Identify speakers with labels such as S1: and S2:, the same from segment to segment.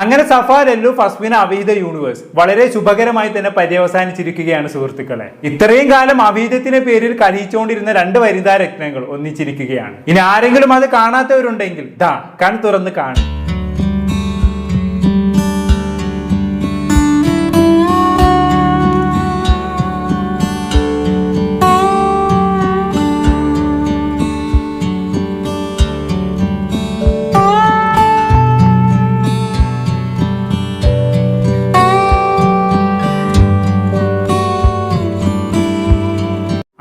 S1: അങ്ങനെ സഫ, ലല്ലു, ഫസ്മിന, അവീത യൂണിവേഴ്സ് വളരെ ശുഭകരമായി തന്നെ പര്യവസാനിച്ചിരിക്കുകയാണ് സുഹൃത്തുക്കളെ. ഇത്രയും കാലം അവീതത്തിന്റെ പേരിൽ കലിയിച്ചുകൊണ്ടിരുന്ന രണ്ട് വനിതാ രത്നങ്ങൾ ഒന്നിച്ചിരിക്കുകയാണ്. ഇനി ആരെങ്കിലും അത് കാണാത്തവരുണ്ടെങ്കിൽ ദാ കൺ തുറന്ന് കാണും.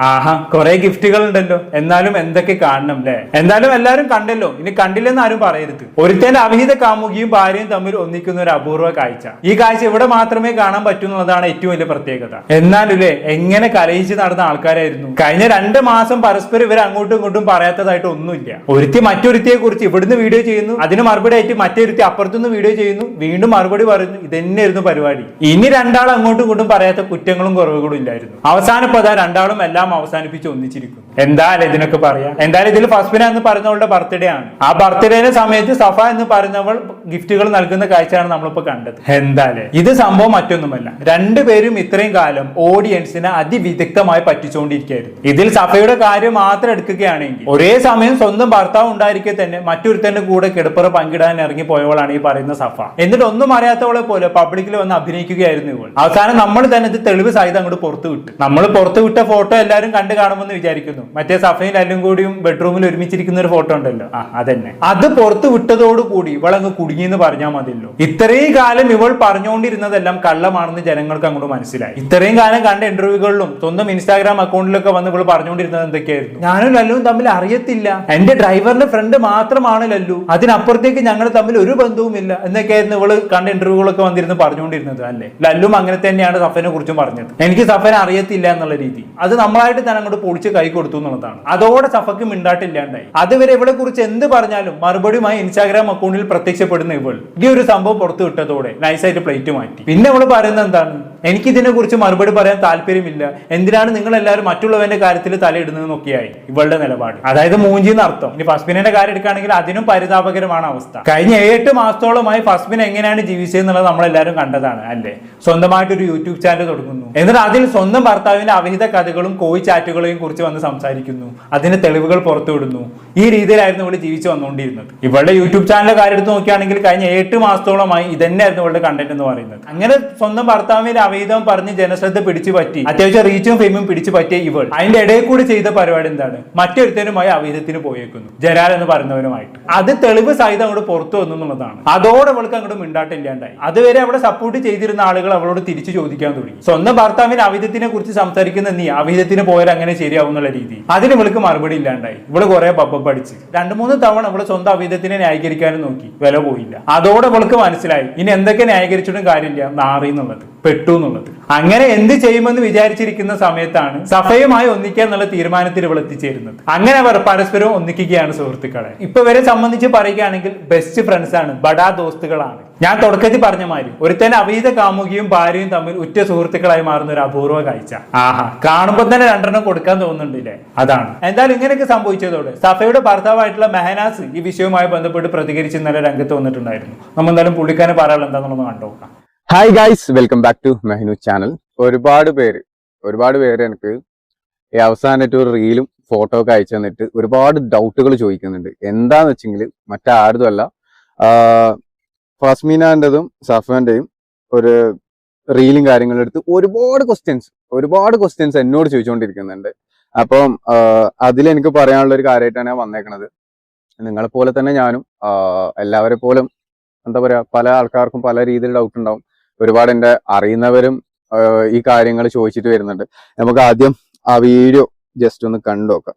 S1: ആഹാ, കുറെ ഗിഫ്റ്റുകൾ ഉണ്ടല്ലോ. എന്നാലും എന്തൊക്കെ കാണണം അല്ലെ? എന്തായാലും എല്ലാരും കണ്ടല്ലോ, ഇനി കണ്ടില്ലെന്ന് ആരും പറയരുത്. ഒരുത്തന്റെ അവിഹിത കാമുകിയും ഭാര്യയും തമ്മിൽ ഒന്നിക്കുന്ന ഒരു അപൂർവ കാഴ്ച. ഈ കാഴ്ച ഇവിടെ മാത്രമേ കാണാൻ പറ്റൂ എന്നുള്ളതാണ് ഏറ്റവും വലിയ പ്രത്യേകത. എന്നാലുല്ലേ, എങ്ങനെ കലഹിച്ച് നടന്ന ആൾക്കാരായിരുന്നു. കഴിഞ്ഞ 2 മാസം പരസ്പരം ഇവർ അങ്ങോട്ടും ഇങ്ങോട്ടും പറയാത്തതായിട്ട് ഒന്നുമില്ല. ഒരുത്തി മറ്റൊരുത്തിയെ കുറിച്ച് ഇവിടുന്ന് വീഡിയോ ചെയ്യുന്നു, അതിന് മറുപടി ആയിട്ട് മറ്റൊരുത്തി അപ്പുറത്തുനിന്ന് വീഡിയോ ചെയ്യുന്നു, വീണ്ടും മറുപടി പറയുന്നു. ഇതന്നെയായിരുന്നു പരിപാടി. ഇനി രണ്ടാളും അങ്ങോട്ടും ഇങ്ങോട്ടും പറയാത്ത കുറ്റങ്ങളും കുറവുകളും ഇല്ലായിരുന്നു. അവസാനം ഇപ്പൊ രണ്ടാളും എല്ലാം അവസാനിപ്പിച്ച് ഒന്നിച്ചിരിക്കുന്നു. എന്തായാലും ഇതിനൊക്കെ പറയാം. എന്തായാലും ഇതിൽ ഫസ്മിന എന്ന് പറഞ്ഞവളുടെ ബർത്ത്ഡേ ആണ്. ആ ബർത്ത്ഡേയുടെ സമയത്ത് സഫ എന്ന് പറഞ്ഞവൾ ഗിഫ്റ്റുകൾ നൽകുന്ന കാഴ്ചയാണ് നമ്മളിപ്പോ കണ്ടത്. എന്തായാലും ഇത് സംഭവം മറ്റൊന്നുമല്ല, രണ്ടുപേരും ഇത്രയും കാലം ഓഡിയൻസിനെ അതിവിദഗ്ധമായി പറ്റിച്ചുകൊണ്ടിരിക്കുകയായിരുന്നു. ഇതിൽ സഫയുടെ കാര്യം മാത്രം എടുക്കുകയാണെങ്കിൽ ഒരേ സമയം സ്വന്തം ഭർത്താവ് ഉണ്ടായിരിക്കെ തന്നെ മറ്റൊരുത്തന്റെ കൂടെ കിടപ്പറ പങ്കിടാൻ ഇറങ്ങി പോയവളാണ് ഈ പറയുന്ന സഫ. എന്നിട്ട് ഒന്നും അറിയാത്തവളെ പോലെ പബ്ലിക്കിൽ വന്ന് അഭിനയിക്കുകയായിരുന്നു ഇവൾ. അവസാനം നമ്മൾ തന്നെ ഇത് തെളിവ് സഹിതം അങ്ങോട്ട് പുറത്തു വിട്ടു. നമ്മൾ പുറത്തു വിട്ട ഫോട്ടോ എല്ലാവരും കണ്ടു കാണുമെന്ന് വിചാരിക്കുന്നു. മറ്റേ സഫയും എല്ലാം കൂടിയും ബെഡ്റൂമിൽ ഒരുമിച്ചിരിക്കുന്ന ഒരു ഫോട്ടോ ഉണ്ടല്ലോ, അതന്നെ. അത് പുറത്തു വിട്ടതോടുകൂടി ഇവളങ്ങ് കുടുങ്ങിയെന്ന് പറഞ്ഞാൽ മതിയല്ലോ. ഇത്രയും കാലം ഇവൾ പറഞ്ഞുകൊണ്ടിരുന്നതെല്ലാം കള്ളമാണെന്ന് ജനങ്ങൾക്ക് അങ്ങോട്ട് മനസ്സിലായി. ഇത്രയും കാലം കണ്ട ഇന്റർവ്യൂകളിലും സ്വന്തം ഇൻസ്റ്റാഗ്രാം അക്കൗണ്ടിലൊക്കെ വന്ന് ഇവൾ പറഞ്ഞുകൊണ്ടിരുന്നത് എന്തൊക്കെയായിരുന്നു? ഞാനും ലല്ലുവും തമ്മിൽ അറിയത്തില്ല, എന്റെ ഡ്രൈവറിന്റെ ഫ്രണ്ട് മാത്രമാണ് ലല്ലു, അതിനപ്പുറത്തേക്ക് ഞങ്ങൾ തമ്മിൽ ഒരു ബന്ധവുമില്ല എന്നൊക്കെയായിരുന്നു ഇവള് കണ്ട ഇന്റർവ്യൂകളൊക്കെ വന്നിരുന്ന് പറഞ്ഞുകൊണ്ടിരുന്നത് അല്ലേ. ലല്ലും അങ്ങനെ തന്നെയാണ് സഫനെ കുറിച്ചും പറഞ്ഞത്. എനിക്ക് സഫനെ അറിയത്തില്ല എന്നുള്ള രീതി. അത് നമ്മളായിട്ട് തന്നെ അങ്ങോട്ട് പൊളിച്ച് കൈ കൊടുത്തു എന്നുള്ളതാണ്. അതോടെ സഫക്ക് മിണ്ടാട്ടില്ലാണ്ടായി. അതുവരെ ഇവളെ കുറിച്ച് എന്ത് പറഞ്ഞാലും മറുപടിയുമായി ഇൻസ്റ്റാഗ്രാം അക്കൗണ്ടിൽ പ്രത്യക്ഷപ്പെടുന്ന ഇവൾ ഈ ഒരു സംഭവം പുറത്തു വിട്ടതോടെ നൈസായിട്ട് പ്ലേറ്റ് മാറ്റി. പിന്നെ ഇവള് പറയുന്നത് എന്താണ്? എനിക്ക് ഇതിനെ കുറിച്ച് മറുപടി പറയാൻ താല്പര്യമില്ല, എന്തിനാണ് നിങ്ങൾ എല്ലാവരും മറ്റുള്ളവന്റെ കാര്യത്തിൽ തലയിടുന്നതെന്നൊക്കെയായി ഇവളുടെ നിലപാട്. അതായത് മൂഞ്ചിന്ന് അർത്ഥം. ഇനി ഫസ്മിനെ കാര്യം എടുക്കുകയാണെങ്കിൽ അതിനും പരിതാപകരമാണ് അവസ്ഥ. കഴിഞ്ഞ 8 മാസത്തോളമായി ഫസ്മിൻ എങ്ങനെയാണ് ജീവിച്ചതെന്നുള്ളത് നമ്മളെല്ലാവരും കണ്ടതാണ് അല്ലേ. സ്വന്തമായിട്ടൊരു യൂട്യൂബ് ചാനൽ തുടങ്ങുന്നു, എന്നിട്ട് അതിൽ സ്വന്തം ഭർത്താവിന്റെ അവിഹിത കഥകളും കോഴി ചാറ്റുകളെയും കുറിച്ച് വന്ന് സംസാരിക്കുന്നു, അതിന് തെളിവുകൾ പുറത്തുവിടുന്നു. ഈ രീതിയിലായിരുന്നു ഇവള് ജീവിച്ചു വന്നുകൊണ്ടിരുന്നത്. ഇവളുടെ യൂട്യൂബ് ചാനലിന്റെ കാര്യം എടുത്ത് നോക്കുകയാണെങ്കിൽ കഴിഞ്ഞ 8 മാസത്തോളമായി ഇതന്നെയായിരുന്നു ഇവളുടെ കണ്ടന്റ് എന്ന് പറയുന്നത്. അങ്ങനെ സ്വന്തം ഭർത്താവിന്റെ അവിഹിതം പറഞ്ഞ് ജനശ്രദ്ധ പിടിച്ചു പറ്റി അത്യാവശ്യം റീച്ചും ഫെയിമും പിടിച്ചു പറ്റിയ ഇവൾ അതിന്റെ ഇടയിൽ കൂടി ചെയ്ത പരിപാടി എന്താണ്? മറ്റൊരുത്തനുമായി അവിഹിതത്തിന് പോയേക്കുന്നു, ജലാൽ എന്ന് പറയുന്നവരുമായിട്ട്. അത് തെളിവ് സഹിതം അങ്ങോട്ട് പുറത്തു വന്നു എന്നുള്ളതാണ്. അതോടെ അവൾക്ക് അങ്ങോട്ട് മിണ്ടാട്ടില്ലാണ്ടായി. അതുവരെ അവളെ സപ്പോർട്ട് ചെയ്തിരുന്ന ആളുകൾ അവളോട് തിരിച്ചു ചോദിക്കാൻ തുടങ്ങി. സ്വന്തം ഭർത്താവിന്റെ അവിഹിതത്തിനെ കുറിച്ച് സംസാരിക്കുന്ന നീ അവിഹിതത്തിന് പോയാൽ അങ്ങനെ ശരിയാവും എന്നുള്ള രീതി. അതിന് ഇവൾക്ക് മറുപടി ഇല്ലാണ്ടായി. ഇവള് കുറെ പഠിച്ച് 2-3 തവണ ഇവള് സ്വന്തം അവിഹിതത്തിനെ ന്യായീകരിക്കാനും നോക്കി, വില പോയില്ല. അതോടെ ഇവൾക്ക് മനസ്സിലായി ഇനി എന്തൊക്കെ ന്യായീകരിച്ചിട്ടും കാര്യമില്ല, നാറി എന്നുള്ളത്, പെട്ടു എന്നുള്ളത്. അങ്ങനെ എന്ത് ചെയ്യുമെന്ന് വിചാരിച്ചിരിക്കുന്ന സമയത്താണ് സഫയുമായി ഒന്നിക്കുക എന്നുള്ള തീരുമാനത്തിൽ ഇവൾ എത്തിച്ചേരുന്നത്. അങ്ങനെ അവർ പരസ്പരം ഒന്നിക്കുകയാണ് സുഹൃത്തുക്കളെ. ഇപ്പൊ ഇവരെ സംബന്ധിച്ച് പറയുകയാണെങ്കിൽ ബെസ്റ്റ് ഫ്രണ്ട്സ് ആണ്, ബഡാ ദോസ്തുകളാണ്. ഞാൻ തുടക്കത്തിൽ പറഞ്ഞ മാതിരി ഒരുത്തന്നെ അവിഹിത കാമുകിയും ഭാര്യയും തമ്മിൽ ഉറ്റ സുഹൃത്തുക്കളായി മാറുന്ന ഒരു അപൂർവ കാഴ്ച. ആഹാ, കാണുമ്പോൾ തന്നെ 2 കൊടുക്കാൻ തോന്നുന്നുണ്ടല്ലേ. അതാണ് എന്തായാലും ഇങ്ങനെയൊക്കെ സംഭവിച്ചതോടെ സഫയുടെ ഭർത്താവായിട്ടുള്ള മെഹനാസ് ഈ വിഷയവുമായി ബന്ധപ്പെട്ട് പ്രതികരിച്ച് ഇന്നലെ രംഗത്ത് വന്നിട്ടുണ്ടായിരുന്നു. നമ്മൾ എന്തായാലും പുള്ളിക്കാരെ പറയാനുള്ള എന്താണെന്നുള്ളത് കണ്ടോക്കാം.
S2: Hi guys, welcome back to മെഹനു ചാനൽ. ഒരുപാട് പേര് എനിക്ക് ഈ അവസാനമായിട്ട് ഒരു റീലും ഫോട്ടോ ഒക്കെ അയച്ചു തന്നിട്ട് ഒരുപാട് ഡൗട്ടുകൾ ചോദിക്കുന്നുണ്ട്. എന്താന്ന് വെച്ചെങ്കിൽ മറ്റാരതും അല്ല, ഫസ്മിനാന്റെതും സഫന്റെയും ഒരു റീലും കാര്യങ്ങളും എടുത്ത് ഒരുപാട് ക്വസ്റ്റ്യൻസ് എന്നോട് ചോദിച്ചുകൊണ്ടിരിക്കുന്നുണ്ട്. അപ്പം അതിലെനിക്ക് പറയാനുള്ള ഒരു കാര്യമായിട്ടാണ് ഞാൻ വന്നേക്കണത്. നിങ്ങളെ പോലെ തന്നെ ഞാനും എല്ലാവരെ പോലും എന്താ പറയാ, പല ആൾക്കാർക്കും പല രീതിയിൽ ഡൗട്ട് ഉണ്ടാവും. ഒരുപാട് എൻ്റെ അറിയുന്നവരും ഈ കാര്യങ്ങൾ ചോദിച്ചിട്ട് വരുന്നുണ്ട്. നമുക്ക് ആദ്യം ആ വീഡിയോ ജസ്റ്റ് ഒന്ന് കണ്ടു നോക്കാം,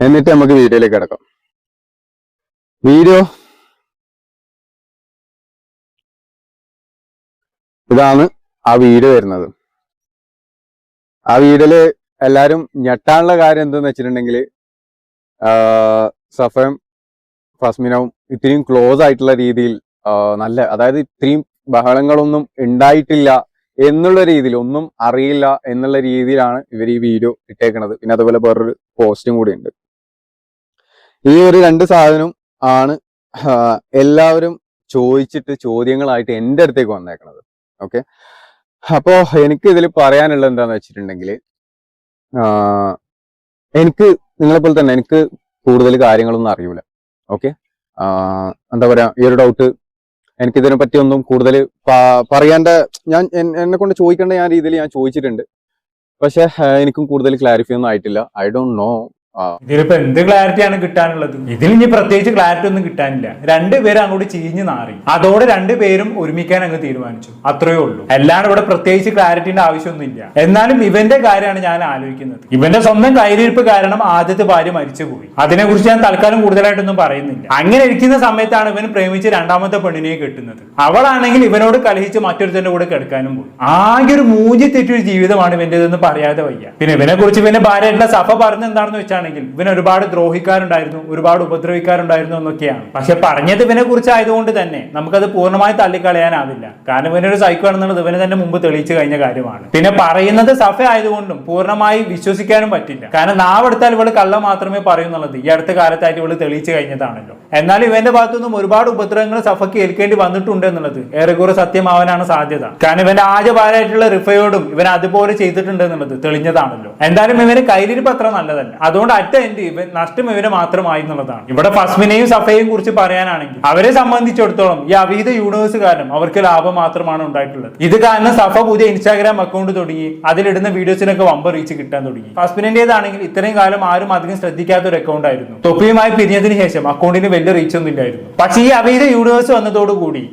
S2: എന്നിട്ട് നമുക്ക് വീഡിയോയിലേക്ക് കിടക്കാം. വീഡിയോ ഇതാണ് ആ വീഡിയോ വരുന്നത്. ആ വീഡിയോയില് എല്ലാരും ഞെട്ടാനുള്ള കാര്യം എന്തെന്ന് വെച്ചിട്ടുണ്ടെങ്കിൽ സഫയും ഫസ്മിനവും ഇത്രയും ക്ലോസ് ആയിട്ടുള്ള രീതിയിൽ അതായത് ഇത്രയും ബഹളങ്ങളൊന്നും ഉണ്ടായിട്ടില്ല എന്നുള്ള രീതിയിൽ, ഒന്നും അറിയില്ല എന്നുള്ള രീതിയിലാണ് ഇവർ ഈ വീഡിയോ ഇട്ടേക്കണത്. പിന്നെ അതുപോലെ വേറൊരു പോസ്റ്റും കൂടി ഉണ്ട്. ഈ ഒരു 2 സാധനം ആണ് എല്ലാവരും ചോദിച്ചിട്ട് ചോദ്യങ്ങളായിട്ട് എൻ്റെ അടുത്തേക്ക് വന്നേക്കണത്. ഓക്കെ, അപ്പോ എനിക്ക് ഇതിൽ പറയാനുള്ളത് എന്താന്ന് വെച്ചിട്ടുണ്ടെങ്കിൽ, എനിക്ക് നിങ്ങളെ പോലെ തന്നെ എനിക്ക് കൂടുതൽ കാര്യങ്ങളൊന്നും അറിയൂല. ഓക്കെ, എന്താ പറയാ, ഈ ഒരു ഡൗട്ട് എനിക്ക് ഇതിനെ പറ്റി ഒന്നും കൂടുതൽ പറയേണ്ട, ഞാൻ എന്നെ കൊണ്ട് ചോദിക്കേണ്ട ഞാൻ രീതിയിൽ ഞാൻ ചോദിച്ചിട്ടുണ്ട്. പക്ഷെ എനിക്കും കൂടുതൽ ക്ലാരിഫൈ ഒന്നും ആയിട്ടില്ല. I don't know.
S1: ഇതിലിപ്പോ എന്ത് ക്ലാരിറ്റിയാണ് കിട്ടാനുള്ളത്? ഇതിൽ ഇനി പ്രത്യേകിച്ച് ക്ലാരിറ്റി ഒന്നും കിട്ടാനില്ല. രണ്ടുപേരും അങ്ങോട്ട് ചീഞ്ഞ് നാറി, അതോടെ രണ്ടുപേരും ഒരുമിക്കാൻ അങ്ങ് തീരുമാനിച്ചു, അത്രയേ ഉള്ളൂ. അല്ലാണ്ട് ഇവിടെ പ്രത്യേകിച്ച് ക്ലാരിറ്റിന്റെ ആവശ്യമൊന്നുമില്ല. എന്നാലും ഇവന്റെ കാര്യമാണ് ഞാൻ ആലോചിക്കുന്നത്. ഇവന്റെ സ്വന്തം കയ്യിലിരിപ്പ് കാരണം ആദ്യത്തെ ഭാര്യ മരിച്ചുപോയി. അതിനെക്കുറിച്ച് ഞാൻ തൽക്കാലം കൂടുതലായിട്ടൊന്നും പറയുന്നില്ല. അങ്ങനെ ഇരിക്കുന്ന സമയത്താണ് ഇവൻ പ്രേമിച്ച് രണ്ടാമത്തെ പെണ്ണിനെ കെട്ടുന്നത്. അവളാണെങ്കിൽ ഇവനോട് കലഹിച്ച് മറ്റൊരുത്തന്റെ കൂടെ കിടക്കാനും പോയി. ആകെ ഒരു മൂഞ്ചി തെറ്റൊരു ജീവിതമാണ് ഇവന്റേതെന്ന് പറയാതെ വയ്യ. പിന്നെ ഇവനെ കുറിച്ച് ഇവന്റെ ഭാര്യയായിട്ടുള്ള സഫ പറഞ്ഞ എന്താണെന്ന് വെച്ചാൽ ഇവന് ഒരുപാട് ദ്രോഹിക്കാരുണ്ടായിരുന്നു, ഒരുപാട് ഉപദ്രവിക്കാറുണ്ടായിരുന്നു എന്നൊക്കെയാണ്. പക്ഷെ പറഞ്ഞത് ഇവനെ കുറിച്ചായതുകൊണ്ട് തന്നെ നമുക്കത് പൂർണ്ണമായി തള്ളിക്കളയാനാവില്ല. കാരണം ഇവനൊരു സൈക്കോ ആണെന്നുള്ളത് ഇവന് തന്നെ മുമ്പ് തെളിയിച്ചു കഴിഞ്ഞ കാര്യമാണ്. പിന്നെ പറയുന്നത് സഫ ആയതുകൊണ്ടും പൂർണ്ണമായി വിശ്വസിക്കാനും പറ്റില്ല. കാരണം നാവെടുത്താൽ ഇവള് കള്ളം മാത്രമേ പറയുന്നുള്ളത് ഈ അടുത്ത കാലത്തായിട്ട് ഇവള് തെളിയിച്ചു കഴിഞ്ഞതാണല്ലോ. എന്നാൽ ഇവന്റെ ഭാഗത്തുനിന്നും ഒരുപാട് ഉപദ്രവങ്ങൾ സഫയ്ക്ക് ഏൽക്കേണ്ടി വന്നിട്ടുണ്ട് എന്നുള്ളത് ഏറെക്കുറെ സത്യമാവാനാണ് സാധ്യത. കാരണം ഇവന്റെ ആദ്യ ഭാര്യയായിട്ടുള്ള റിഫയോടും ഇവൻ അതുപോലെ ചെയ്തിട്ടുണ്ട് എന്നുള്ളത് തെളിഞ്ഞതാണല്ലോ. എന്തായാലും ഇവന് കയ്യിലിരിപ്പ് അത്ര നല്ലതല്ല. അതുകൊണ്ട് അറ്റ എൻഡ് ഇവൻ നഷ്ടം ഇവന് മാത്രമായി എന്നുള്ളതാണ്. ഇവിടെ ഫസ്മിനെയും സഫയെയും കുറിച്ച് പറയാനാണെങ്കിൽ അവരെ സംബന്ധിച്ചിടത്തോളം ഈ അവിഹിത യൂണിവേഴ്സ് കാരണം അവർക്ക് ലാഭം മാത്രമാണ് ഉണ്ടായിട്ടുള്ളത്. ഇത് കാരണം സഫ പുതിയ ഇൻസ്റ്റാഗ്രാം അക്കൗണ്ട് തുടങ്ങി, അതിലിടുന്ന വീഡിയോസിനൊക്കെ വമ്പ റീച്ച് കിട്ടാൻ തുടങ്ങി. ഫസ്മിന്റേതാണെങ്കിൽ ഇത്രയും കാലം ആരും അധികം ശ്രദ്ധിക്കാത്ത ഒരു അക്കൗണ്ട് ആയിരുന്നു. തൊപ്പിയുമായി പിരിഞ്ഞതിന് ശേഷം അക്കൗണ്ടിന് വലിയ റീച്ച് ഒന്നും ഇല്ലായിരുന്നു. പക്ഷേ ഈ അവിഹിത യൂണിവേഴ്സ് വന്നതോടുകൂടി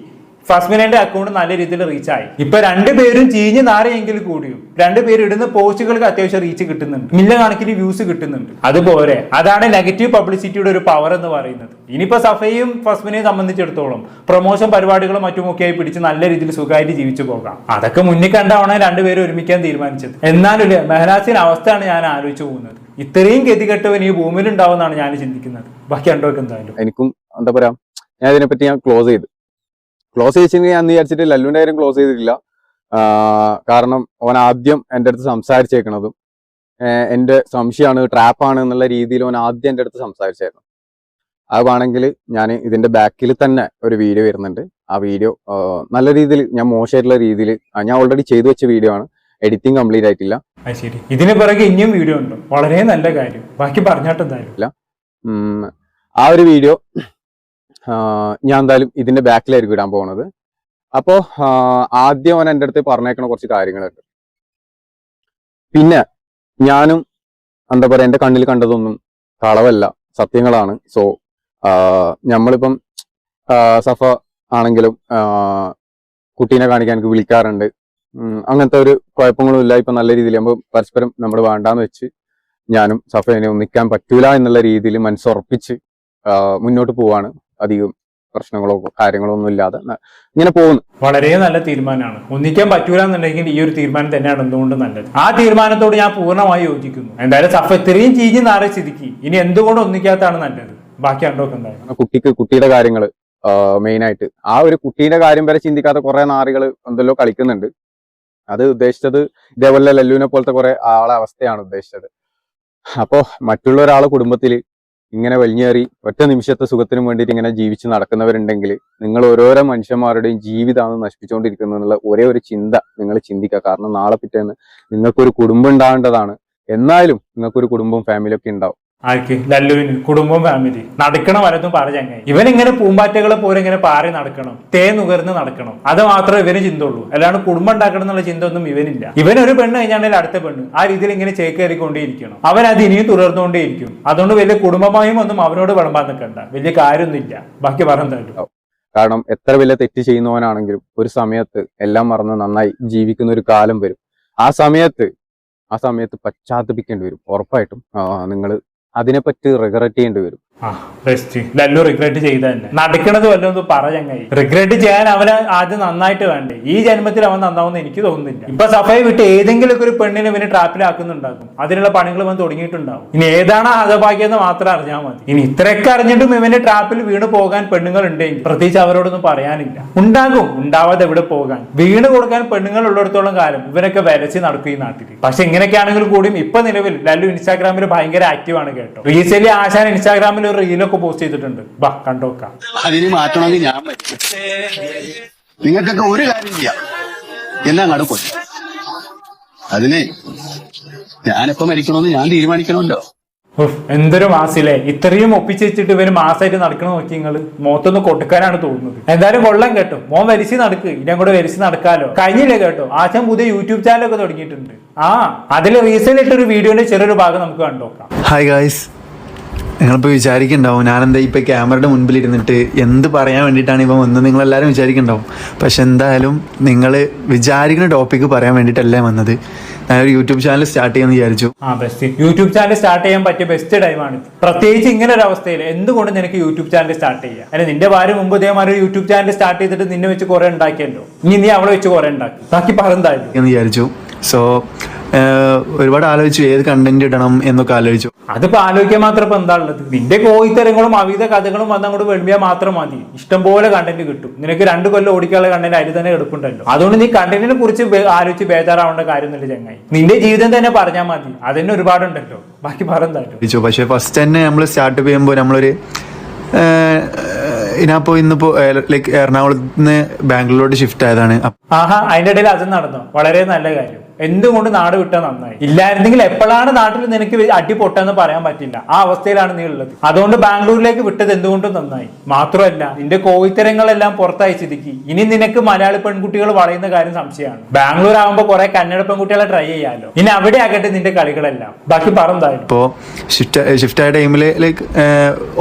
S1: ഫസ്മിനെ അക്കൗണ്ട് നല്ല രീതിയിൽ റീച്ച് ആയി. ഇപ്പൊ രണ്ടുപേരും ചീഞ്ഞ് നാറിയെങ്കിൽ കൂടിയും രണ്ടുപേരും ഇടുന്ന പോസ്റ്റുകൾക്ക് അത്യാവശ്യം റീച്ച് കിട്ടുന്നുണ്ട്, കണക്കിന് വ്യൂസ് കിട്ടുന്നുണ്ട്. അതുപോലെ അതാണ് നെഗറ്റീവ് പബ്ലിസിറ്റിയുടെ ഒരു പവർ എന്ന് പറയുന്നത്. ഇനിയിപ്പോ സഫയും ഫസ്മിനെയും സംബന്ധിച്ചിടത്തോളം പ്രൊമോഷൻ പരിപാടികളും മറ്റുമൊക്കെയായി പിടിച്ച് നല്ല രീതിയിൽ സുഖമായിട്ട് ജീവിച്ചു പോകാം. അതൊക്കെ മുന്നിൽ കണ്ടാണ് രണ്ടുപേരും ഒരുമിക്കാൻ തീരുമാനിച്ചത്. എന്നാലും മെഹനാസിന്റെ അവസ്ഥയാണ് ഞാൻ ആലോചിച്ചു പോകുന്നത്. ഇത്രയും ഗതികെട്ടവൻ ഈ ഭൂമിയിൽ ഉണ്ടാവുമെന്നാണ് ഞാൻ ചിന്തിക്കുന്നത്. ബാക്കി രണ്ടോക്ക് എന്തായാലും
S2: എനിക്കും എന്താ പറയാ, ഞാൻ ഇതിനെപ്പറ്റി ഞാൻ ക്ലോസ് ചെയ്തെങ്കിൽ ഞാൻ വിചാരിച്ചിട്ട് ലല്ലുവിന്റെ കാര്യം ക്ലോസ് ചെയ്തിട്ടില്ല. കാരണം ഓൻ ആദ്യം എൻ്റെ അടുത്ത് സംസാരിച്ചേക്കണതും എൻ്റെ സംശയമാണ്, ട്രാപ്പാണ് എന്നുള്ള രീതിയിൽ ഓൻ ആദ്യം എൻ്റെ അടുത്ത് സംസാരിച്ചായിരുന്നു. അത് വേണമെങ്കിൽ ഞാൻ ഇതിന്റെ ബാക്കിൽ തന്നെ ഒരു വീഡിയോ വരുന്നുണ്ട്. ആ വീഡിയോ നല്ല രീതിയിൽ, ഞാൻ മോശമായിട്ടുള്ള രീതിയിൽ, ഞാൻ ഓൾറെഡി ചെയ്തു വെച്ച വീഡിയോ ആണ്, എഡിറ്റിംഗ് കംപ്ലീറ്റ് ആയിട്ടില്ല.
S1: ശരി, ഇതിന് പിറകെ ഇനിയും വീഡിയോ ഉണ്ട്, വളരെ നല്ല കാര്യം. ബാക്കി പറഞ്ഞിട്ടെന്തായാലും
S2: ആ ഒരു വീഡിയോ ഞാൻ എന്തായാലും ഇതിന്റെ ബാക്കിലായിരിക്കും ഇടാൻ പോകുന്നത്. അപ്പോ ആദ്യം അവൻ എൻ്റെ അടുത്ത് പറഞ്ഞേക്കണ കുറച്ച് കാര്യങ്ങളുണ്ട്. പിന്നെ ഞാനും എന്താ പറയാ, എൻ്റെ കണ്ണിൽ കണ്ടതൊന്നും കളവല്ല, സത്യങ്ങളാണ്. സോ നമ്മളിപ്പം സഫ ആണെങ്കിലും കുട്ടീനെ കാണിക്കാൻ എനിക്ക് വിളിക്കാറുണ്ട്. അങ്ങനത്തെ ഒരു കുഴപ്പങ്ങളും ഇല്ല. ഇപ്പൊ നല്ല രീതിയിൽ നമ്മൾ പരസ്പരം നമ്മൾ വേണ്ടാന്ന് വെച്ച് ഞാനും സഫേനെ ഒന്നിക്കാൻ പറ്റൂല എന്നുള്ള രീതിയിൽ മനസ്സുറപ്പിച്ച് മുന്നോട്ട് പോവാണ്. അധികം പ്രശ്നങ്ങളോ കാര്യങ്ങളോ ഒന്നും ഇല്ലാതെ ഇങ്ങനെ പോകുന്നു.
S1: വളരെ നല്ല തീരുമാനമാണ്. ഒന്നിക്കാൻ പറ്റൂല എന്നുണ്ടെങ്കിൽ ഈ ഒരു തീരുമാനം തന്നെയാണ് എന്തുകൊണ്ട് നല്ലത്. ആ തീരുമാനത്തോട് ഞാൻ പൂർണ്ണമായി യോജിക്കുന്നു. എന്തായാലും സഫ ഇത്രയും ചീഞ്ഞ് നാറിയ സ്ഥിതിക്ക് ഇനി എന്തുകൊണ്ട് ഒന്നിക്കാത്താണ് നല്ലത്. ബാക്കി രണ്ടോക്കെ എന്തായാലും
S2: കുട്ടിയുടെ കാര്യങ്ങൾ മെയിൻ ആയിട്ട്, ആ ഒരു കുട്ടീന്റെ കാര്യം വരെ ചിന്തിക്കാത്ത കുറെ നാറികൾ എന്തെല്ലോ കളിക്കുന്നുണ്ട്. അത് ഉദ്ദേശിച്ചത് ഇതേപോലെ ലല്ലുവിനെ പോലത്തെ കുറെ ആളെ അവസ്ഥയാണ് ഉദ്ദേശിച്ചത്. അപ്പോ മറ്റുള്ള ഒരാളെ കുടുംബത്തിൽ ഇങ്ങനെ വലിഞ്ഞേറി ഒറ്റ നിമിഷത്തെ സുഖത്തിനും വേണ്ടിയിട്ട് ഇങ്ങനെ ജീവിച്ച് നടക്കുന്നവരുണ്ടെങ്കിൽ നിങ്ങൾ ഓരോരോ മനുഷ്യന്മാരുടെയും ജീവിതമാണ് നശിപ്പിച്ചുകൊണ്ടിരിക്കുന്നത് എന്നുള്ള ഒരേ ഒരു ചിന്ത നിങ്ങൾ ചിന്തിക്കുക. കാരണം നാളെ പിറ്റേന്ന് നിങ്ങൾക്കൊരു കുടുംബം ഉണ്ടാവേണ്ടതാണ്. എന്നാലും നിങ്ങൾക്കൊരു കുടുംബവും ഫാമിലിയൊക്കെ ഉണ്ടാവും.
S1: ആർക്ക്? ലല്ലുവിന് കുടുംബം ഫാമിലി നടക്കണ വലതും പറ ചങ്ങായി. ഇവൻ ഇങ്ങനെ പൂമ്പാറ്റകളെ പോലെ ഇങ്ങനെ പാറി നടക്കണം, തേനുകർന്ന് നടക്കണം. അത് മാത്രമേ ഇവന് ചിന്ത ഉള്ളൂ. അല്ലാണ്ട് കുടുംബം ഉണ്ടാക്കണം എന്നുള്ള ചിന്ത ഒന്നും ഇവനില്ല. ഇവനൊരു പെണ്ണ് കഴിഞ്ഞാൽ അടുത്ത പെണ്ണ്, ആ രീതിയിൽ ഇങ്ങനെ ചേക്കേറിക്കൊണ്ടേയിരിക്കണം. അവൻ അത് ഇനിയും തുടർന്നുകൊണ്ടേയിരിക്കും. അതുകൊണ്ട് വലിയ കുടുംബമായും ഒന്നും അവനോട് വിളമ്പാൻ നിൽക്കണ്ട, വലിയ കാര്യമൊന്നുമില്ല. ബാക്കി പറഞ്ഞു.
S2: കാരണം എത്ര വലിയ തെറ്റ് ചെയ്യുന്നവനാണെങ്കിലും ഒരു സമയത്ത് എല്ലാം മറന്ന് നന്നായി ജീവിക്കുന്ന ഒരു കാലം വരും. ആ സമയത്ത് പശ്ചാത്തപിക്കേണ്ടി വരും. ഉറപ്പായിട്ടും നിങ്ങൾ അതിനെപ്പറ്റി റിഗ്രറ്റ് ചെയ്യേണ്ടി വരും.
S1: ലല്ലു റിഗ്രറ്റ് ചെയ്ത തന്നെ നടക്കണത് വല്ലതും പറ ചങ്ങായി. റിഗ്രറ്റ് ചെയ്യാൻ അവന് ആദ്യം നന്നായിട്ട് വേണ്ടേ. ഈ ജന്മത്തിൽ അവൻ നന്നാവുമെന്ന് എനിക്ക് തോന്നുന്നില്ല. ഇപ്പൊ സഫയെ വിട്ട് ഏതെങ്കിലും ഒരു പെണ്ണിനെ ഇവന് ട്രാപ്പിലാക്കുന്നുണ്ടാകും. അതിനുള്ള പണികൾ അവൻ തുടങ്ങിയിട്ടുണ്ടാവും. ഇനി ഏതാണ് ഹതഭാഗ്യെന്ന് മാത്രം അറിഞ്ഞാൽ മതി. ഇനി ഇത്രയൊക്കെ അറിഞ്ഞിട്ടും ഇവന്റെ ട്രാപ്പിൽ വീണ് പോകാൻ പെണ്ണുങ്ങൾ ഉണ്ടെങ്കിൽ പ്രത്യേകിച്ച് അവരോടൊന്നും പറയാനില്ല. ഉണ്ടാകും, ഉണ്ടാവാതെ എവിടെ പോകാൻ. വീണ് കൊടുക്കാൻ പെണ്ണുങ്ങൾ ഉള്ളിടത്തോളം കാലം ഇവരൊക്കെ വരച്ച് നടക്കും ഈ നാട്ടിൽ. പക്ഷെ ഇങ്ങനെയൊക്കെ ആണെങ്കിലും കൂടിയും ഇപ്പൊ നിലവിൽ ലല്ലു ഇൻസ്റ്റാഗ്രാമിൽ ഭയങ്കര ആക്റ്റീവ് ആണ് കേട്ടോ. റീസെന്റ് ആശാൻ ഇൻസ്റ്റാഗ്രാമിൽ ഒരു റീലൊക്കെ പോസ്റ്റ് ചെയ്തിട്ടുണ്ട്. ബാ കണ്ടോക്കാം.
S3: അതിന് മാറ്റണമെങ്കിൽ ഞാൻ മരിക്കും. നിങ്ങൾക്കൊക്കെ ഒരു കാര്യം ചെയ്യാം, എന്നാ അങ്ങോട്ട് പോയി. അതിന് ഞാനെപ്പോ മരിക്കണമെന്ന് ഞാൻ തീരുമാനിക്കണമല്ലോ.
S1: എന്തൊരു മാസില്ലേ, ഇത്രയും ഒപ്പിച്ച് വെച്ചിട്ട് ഇവര് മാസമായിട്ട് നടക്കണ നോക്കി നിങ്ങള്. മോത്തൊന്ന് കൊട്ടുക്കാനാണ് തോന്നുന്നത്. എന്തായാലും കൊള്ളാം കേട്ടോ, മോൻ വരിച്ച് നടക്ക്, ഇനി അങ്ങോട്ട് വരിച്ച് നടക്കാലോ. കഴിഞ്ഞില്ലേ കേട്ടോ, ആശാൻ പുതിയ യൂട്യൂബ് ചാനലൊക്കെ തുടങ്ങിയിട്ടുണ്ട്. അതിൽ റീസെന്റ് ആയിട്ടൊരു വീഡിയോന്റെ ചെറിയൊരു ഭാഗം നമുക്ക് കണ്ടോക്കാം.
S4: ഹായ് ഗായ്സ്, നിങ്ങളിപ്പോൾ വിചാരിക്കുന്നുണ്ടാവും ഞാനെന്താ ഇപ്പോൾ ക്യാമറയുടെ മുൻപിൽ ഇരുന്നിട്ട് എന്ത് പറയാൻ വേണ്ടിയിട്ടാണ് ഇപ്പം വന്നത് നിങ്ങളെല്ലാവരും വിചാരിക്കുന്നുണ്ടാവും. പക്ഷെ എന്തായാലും നിങ്ങൾ വിചാരിക്കുന്ന ടോപ്പിക്ക് പറയാൻ വേണ്ടിയിട്ടല്ലേ വന്നത്. ഞാനൊരു യൂട്യൂബ് ചാനൽ സ്റ്റാർട്ട് ചെയ്യാമെന്ന് വിചാരിച്ചു.
S1: ബെസ്റ്റ് യൂട്യൂബ് ചാനൽ സ്റ്റാർട്ട് ചെയ്യാൻ പറ്റിയ ബെസ്റ്റ് ടൈമാണ്. പ്രത്യേകിച്ച് ഇങ്ങനെ ഒരു അവസ്ഥയിൽ എന്തുകൊണ്ട് നിനക്ക് യൂട്യൂബ് ചാനൽ സ്റ്റാർട്ട് ചെയ്യാം? അല്ലെ നിന്റെ ഭാര്യ മുമ്പ് ഇതേമാതിരി ഒരു യൂട്യൂബ് ചാനൽ സ്റ്റാർട്ട് ചെയ്തിട്ട് നിന്നെ വെച്ച് കുറെ ഉണ്ടാക്കിയല്ലോ, ഇനി നീ അവളെ വെച്ച് കുറെ ഉണ്ടാക്കി. ബാക്കി പറഞ്ഞതായിരുന്നു
S4: എന്ന് വിചാരിച്ചു. സോ ഒരുപാട് ആലോചിച്ചു ഏത് കണ്ടന്റ് ഇടണം എന്നൊക്കെ ആലോചിച്ചു.
S1: അതിപ്പോ ആലോചിക്കാൻ മാത്രം ഇപ്പൊ എന്താ ഉള്ളത്? നിന്റെ കോയിത്തരങ്ങളും അവിധ കഥകളും വന്നങ്ങോട്ട് വെളുമ്പിയാൽ മാത്രം മതി, ഇഷ്ടംപോലെ കണ്ടന്റ് കിട്ടും. നിനക്ക് 2 കൊല്ലം ഓടിക്കാനുള്ള കണ്ടന്റ് അതിൽ തന്നെ എടുപ്പുണ്ടല്ലോ. അതുകൊണ്ട് നീ കണ്ടന്റിനെ കുറിച്ച് ആലോചിച്ച് ബേജാറാവേണ്ട കാര്യമൊന്നുമില്ല ചങ്ങായി. നിന്റെ ജീവിതം തന്നെ പറഞ്ഞാൽ മതി, അതിന് ഒരുപാടുണ്ടല്ലോ. ബാക്കി പറഞ്ഞതായിരുന്നു.
S4: പക്ഷെ ഫസ്റ്റ് തന്നെ നമ്മൾ സ്റ്റാർട്ട് ചെയ്യുമ്പോൾ നമ്മളൊരു ഇന്നിപ്പോ ലൈക്ക് എറണാകുളത്ത് നിന്ന് ബാംഗ്ലൂരിലോട്ട് ഷിഫ്റ്റ് ആയതാണ്.
S1: അതിന്റെ ഇടയിൽ അത് നടന്നു, വളരെ നല്ല കാര്യം. എന്തുകൊണ്ട് നാട് വിട്ടാൽ നന്നായി. ഇല്ലായിരുന്നെങ്കിൽ എപ്പോഴാണ് നാട്ടിൽ നിനക്ക് അടി പൊട്ടെന്ന് പറയാൻ പറ്റില്ല. ആ അവസ്ഥയിലാണ് നീ ഉള്ളത്. അതുകൊണ്ട് ബാംഗ്ലൂരിലേക്ക് വിട്ടത് എന്തുകൊണ്ടും നന്നായി. മാത്രമല്ല നിന്റെ കോയിത്തരങ്ങളെല്ലാം പുറത്തായി ചിതിക്കി. ഇനി നിനക്ക് മലയാളി പെൺകുട്ടികൾ വളയുന്ന കാര്യം സംശയമാണ്. ബാംഗ്ലൂർ ആകുമ്പോൾ കുറെ കന്നഡ പെൺകുട്ടികളെ ട്രൈ ചെയ്യാമല്ലോ. ഇനി അവിടെ ആകട്ടെ നിന്റെ കളികളെല്ലാം. ബാക്കി പറഞ്ഞതായിരുന്നു.
S4: ഇപ്പോ ഷിഫ്റ്റ് ആയ ടൈമിൽ ലൈക്ക്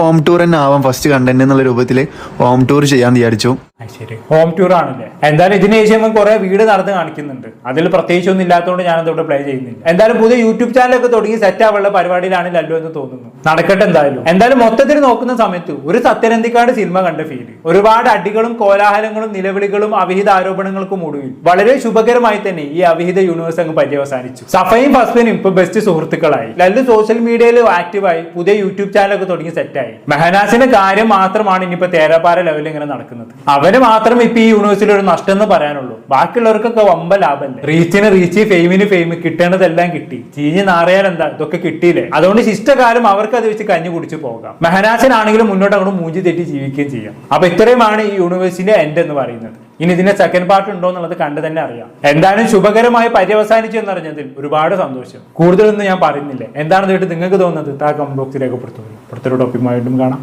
S4: ഹോം ടൂർ തന്നെ ആവാം ഫസ്റ്റ് കണ്ടന്റ് എന്നുള്ള രൂപത്തിൽ ഹോം ടൂർ ചെയ്യാന്ന് വിചാരിച്ചു.
S1: ശരി, ഹോം ടൂർ ആണല്ലേ. എന്തായാലും ഇതിന് ശേഷം കുറെ വീട് നടന്ന് കാണിക്കുന്നുണ്ട്. അതിൽ പ്രത്യേകിച്ചൊന്നും ഇല്ലാത്തതുകൊണ്ട് ഞാൻ അതോടെ പ്ലേ ചെയ്യുന്നില്ല. എന്തായാലും പുതിയ യൂട്യൂബ് ചാനലൊക്കെ തുടങ്ങി സെറ്റ് ആവുള്ള പരിപാടിയിലാണ് ലല്ലു എന്ന് തോന്നുന്നു. നടക്കട്ടെ. എന്തായാലും മൊത്തത്തിൽ നോക്കുന്ന സമയത്ത് ഒരു സത്യനന്ദിക്കാട് സിനിമ കണ്ട ഫീല്. ഒരുപാട് അടികളും കോലാഹലങ്ങളും നിലവിളികളും അവിഹിത ആരോപണങ്ങൾക്കും ഒടുവിൽ വളരെ ശുഭകരമായി തന്നെ ഈ അവിഹിത യൂണിവേഴ്സ് അങ്ങ് പര്യവസാനിച്ചു. സഫയും ഫസ്ബനും ഇപ്പൊ ബെസ്റ്റ് സുഹൃത്തുക്കളായി. ലല്ലു സോഷ്യൽ മീഡിയയിൽ ആക്റ്റീവായി പുതിയ യൂട്യൂബ് ചാനലൊക്കെ തുടങ്ങി സെറ്റായി. മെഹനാസിന്റെ കാര്യം മാത്രമാണ് ഇനിയിപ്പോ തേരാപ്പാര ലെവലിൽ ഇങ്ങനെ നടക്കുന്നത്. അവന് മാത്രം ഇപ്പൊ ഈ യൂണിവേഴ്സിൽ ഒരു നഷ്ടം എന്ന് പറയാനുള്ളൂ. ബാക്കിയുള്ളവർക്കൊക്കെ വമ്പ ലാഭമല്ലേ. റീച്ചിന് റീച്ച്, ഫെയിമിന് ഫെയിം, കിട്ടേണ്ടതെല്ലാം കിട്ടി. ചീഞ്ഞ് നാറിയാൽ എന്താ, ഇതൊക്കെ കിട്ടിയില്ലേ. അതുകൊണ്ട് ശിഷ്ടകാലം അവർക്ക് അത് വെച്ച് കഞ്ഞി കുടിച്ച് പോകാം. മെഹനാസിനാണെങ്കിലും മുന്നോട്ട് അങ്ങോട്ട് മൂഞ്ചി തെറ്റി ജീവിക്കുകയും ചെയ്യാം. അപ്പൊ ഇത്രയുമാണ് ഈ യൂണിവേഴ്സിന്റെ എൻഡ് എന്ന് പറയുന്നത്. ഇനി ഇതിന്റെ സെക്കൻഡ് പാർട്ട് ഉണ്ടോ എന്നുള്ളത് കണ്ടു തന്നെ അറിയാം. എന്തായാലും ശുഭകരമായി പര്യവസാനിച്ചു എന്നറിഞ്ഞതിൽ ഒരുപാട് സന്തോഷം. കൂടുതലൊന്നും ഞാൻ പറയുന്നില്ല. എന്താണെന്ന് കേട്ട് നിങ്ങൾക്ക് തോന്നുന്നത് കമന്റ് ബോക്സിൽ രേഖപ്പെടുത്തുന്നു. അടുത്തൊരു ടോപ്പിക്കുമായിട്ടും കാണാം.